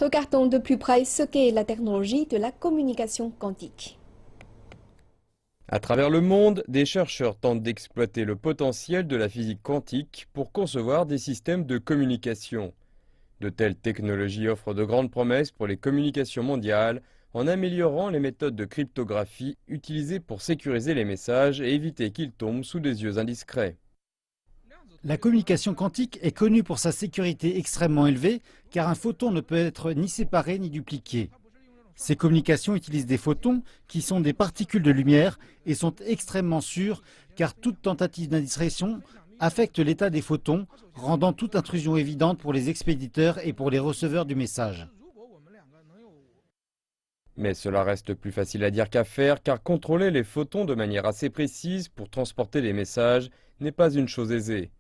Regardons de plus près ce qu'est la technologie de la communication quantique. À travers le monde, des chercheurs tentent d'exploiter le potentiel de la physique quantique pour concevoir des systèmes de communication. De telles technologies offrent de grandes promesses pour les communications mondiales en améliorant les méthodes de cryptographie utilisées pour sécuriser les messages et éviter qu'ils tombent sous des yeux indiscrets. La communication quantique est connue pour sa sécurité extrêmement élevée car un photon ne peut être ni séparé ni dupliqué. Ces communications utilisent des photons qui sont des particules de lumière et sont extrêmement sûres car toute tentative d'indiscrétion affecte l'état des photons, rendant toute intrusion évidente pour les expéditeurs et pour les receveurs du message. Mais cela reste plus facile à dire qu'à faire car contrôler les photons de manière assez précise pour transporter les messages n'est pas une chose aisée.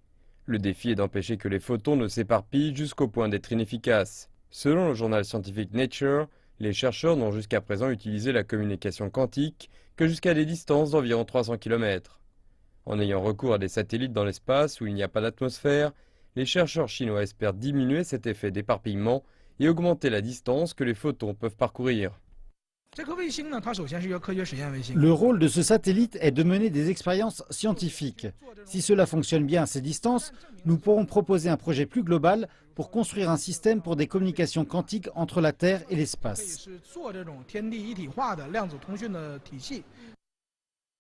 Le défi est d'empêcher que les photons ne s'éparpillent jusqu'au point d'être inefficaces. Selon le journal scientifique Nature, les chercheurs n'ont jusqu'à présent utilisé la communication quantique que jusqu'à des distances d'environ 300 km. En ayant recours à des satellites dans l'espace où il n'y a pas d'atmosphère, les chercheurs chinois espèrent diminuer cet effet d'éparpillement et augmenter la distance que les photons peuvent parcourir. Le rôle de ce satellite est de mener des expériences scientifiques. Si cela fonctionne bien à ces distances, nous pourrons proposer un projet plus global pour construire un système pour des communications quantiques entre la Terre et l'espace.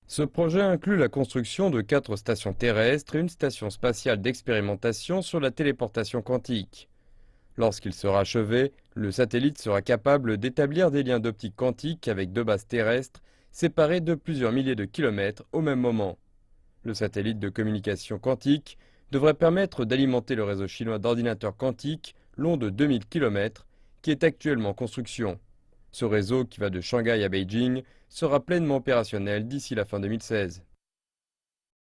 Ce projet inclut la construction de 4 stations terrestres et une station spatiale d'expérimentation sur la téléportation quantique. Lorsqu'il sera achevé, le satellite sera capable d'établir des liens d'optique quantique avec 2 bases terrestres séparées de plusieurs milliers de kilomètres au même moment. Le satellite de communication quantique devrait permettre d'alimenter le réseau chinois d'ordinateurs quantiques long de 2000 km qui est actuellement en construction. Ce réseau, qui va de Shanghai à Beijing, sera pleinement opérationnel d'ici la fin 2016.